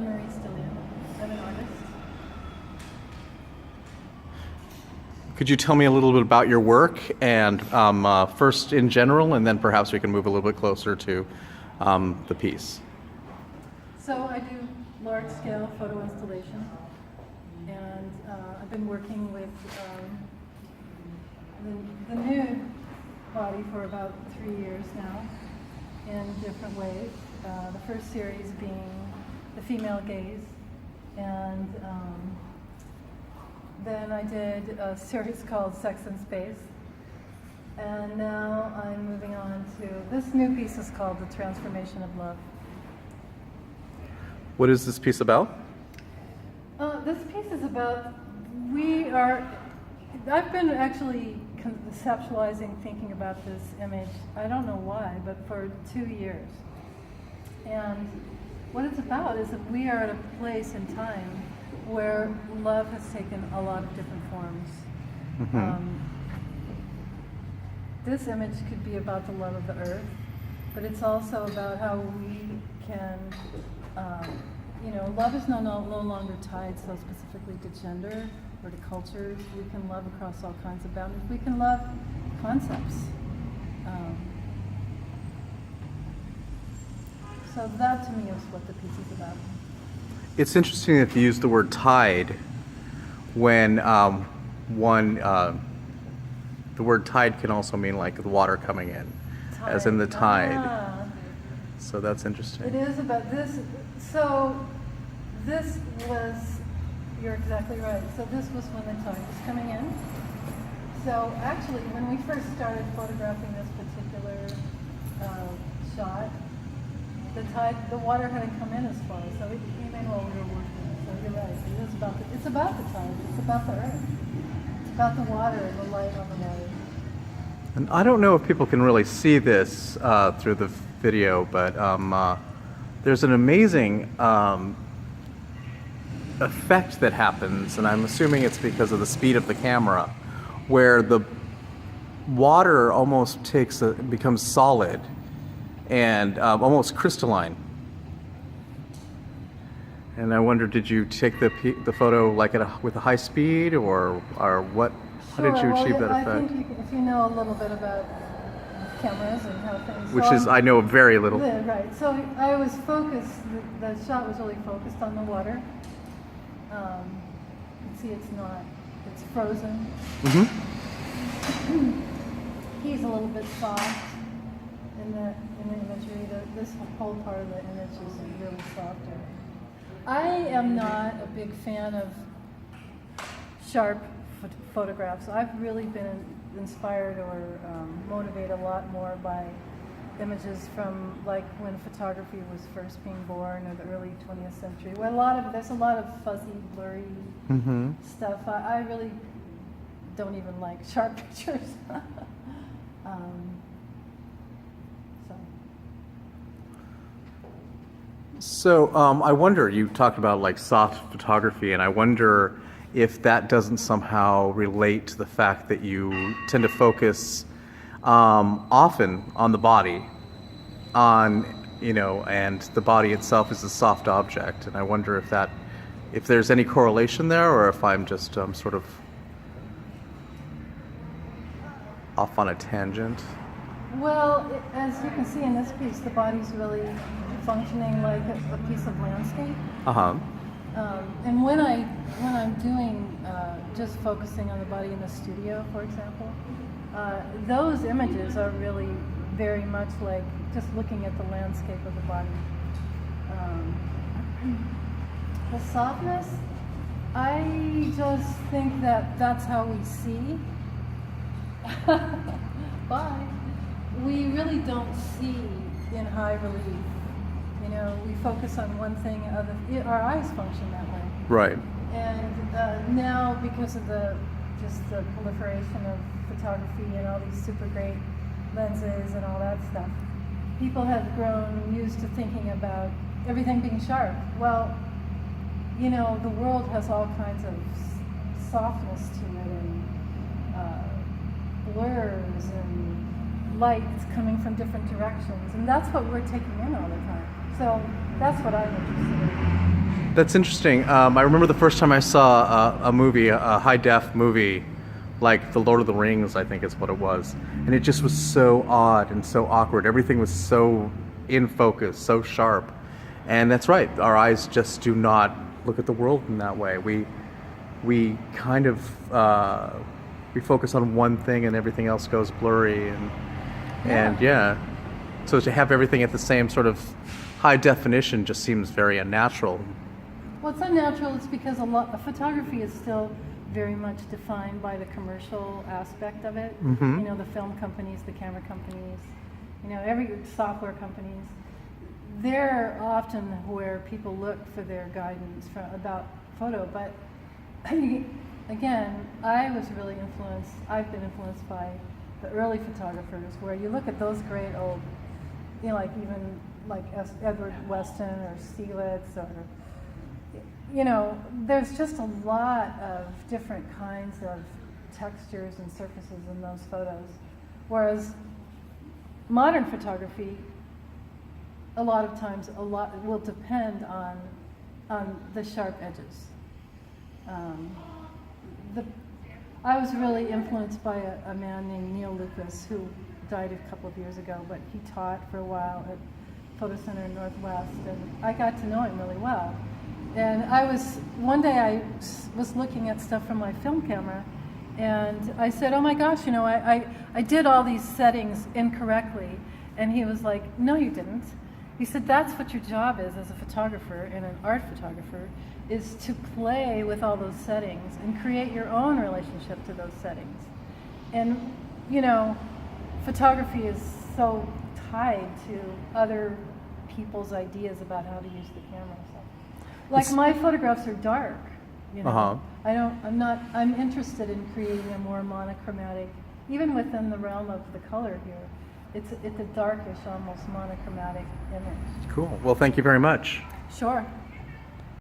I'm Marie Stillion. I'm an artist. Could you tell me a little bit about your work, and first in general, and then perhaps we can move a little bit closer to the piece? So I do large-scale photo installation, and I've been working with the nude body for about 3 years now in different ways. The first series being the female gaze, and then I did a series called Sex in Space, and now I'm moving on to this new piece is called The Transformation of Love. What is this piece about? This piece is about, I've been actually conceptualizing, thinking about this image, I don't know why, but for 2 years. And what it's about is that we are at a place in time where love has taken a lot of different forms. Mm-hmm. This image could be about the love of the earth, but it's also about how we can, love is no longer tied so specifically to gender or to cultures. We can love across all kinds of boundaries. We can love concepts. So that to me is what the piece is about. It's interesting that you use the word tide when the word tide can also mean like the water coming in, as in the tide. Ah. So that's interesting. It is about this. So this was, you're exactly right. So this was when the tide was coming in. So actually, when we first started photographing this particular shot, the water hadn't come in as far, so it came in while we were working. So you're right. It's about the tide. It's about the earth. It's about the water and the light on the water. And I don't know if people can really see this through the video, but there's an amazing effect that happens, and I'm assuming it's because of the speed of the camera, where the water almost becomes solid and almost crystalline. And I wonder, did you take the photo like with a high speed, or what? How did you achieve that effect? I think if you know a little bit about cameras and how things... Which is, I know very little. Right. So I was focused, the shot was really focused on the water. You can see it's frozen. Mm-hmm. He's a little bit soft in the imagery. This whole part of the image is really softer. I am not a big fan of sharp photographs. I've really been inspired or motivated a lot more by images from like when photography was first being born, or the early 20th century, where there's a lot of fuzzy, blurry Mm-hmm. stuff. I really don't even like sharp pictures. So I wonder, you talked about like soft photography, and I wonder if that doesn't somehow relate to the fact that you tend to focus often on the body, and the body itself is a soft object, and I wonder if there's any correlation there, or if I'm just sort of off on a tangent. Well, as you can see in this piece, the body's really functioning like a piece of landscape. Uh-huh. And when I'm doing just focusing on the body in the studio, for example, those images are really very much like just looking at the landscape of the body. The softness, I just think that's how we see. Bye. We really don't see in high relief. We focus on one thing, our eyes function that way. Right. And now, because of the proliferation of photography and all these super great lenses and all that stuff, people have grown used to thinking about everything being sharp. Well, the world has all kinds of softness to it, and blurs and lights coming from different directions, and that's what we're taking in all the time. So that's what I'm interested in. That's interesting. I remember the first time I saw a movie, a high-def movie, like The Lord of the Rings, I think is what it was. And it just was so odd and so awkward. Everything was so in focus, so sharp. And that's right. Our eyes just do not look at the world in that way. We kind of we focus on one thing and everything else goes blurry. And yeah. So to have everything at the same sort of high definition just seems very unnatural. Well, it's unnatural. It's because photography is still very much defined by the commercial aspect of it. Mm-hmm. You know, the film companies, the camera companies, you know, every software companies. They're often where people look for their guidance about photo. But again, I've been influenced by the early photographers, where you look at those great old, you know, like even like Edward Weston or Stieglitz, or, you know, there's just a lot of different kinds of textures and surfaces in those photos. Whereas modern photography, a lot of times, will depend on the sharp edges. I was really influenced by a man named Neil Lucas, who died a couple of years ago, but he taught for a while at Photo Center in Northwest, and I got to know him really well. And one day I was looking at stuff from my film camera, and I said, oh my gosh, you know, I did all these settings incorrectly. And he was like, no, you didn't. He said, that's what your job is as a photographer and an art photographer, is to play with all those settings and create your own relationship to those settings. And, you know, photography is so tied to other people's ideas about how to use the camera. So, like, my photographs are dark, you know. I'm interested in creating a more monochromatic, even within the realm of the color here. It's a darkish, almost monochromatic image. Cool. Well, thank you very much. Sure.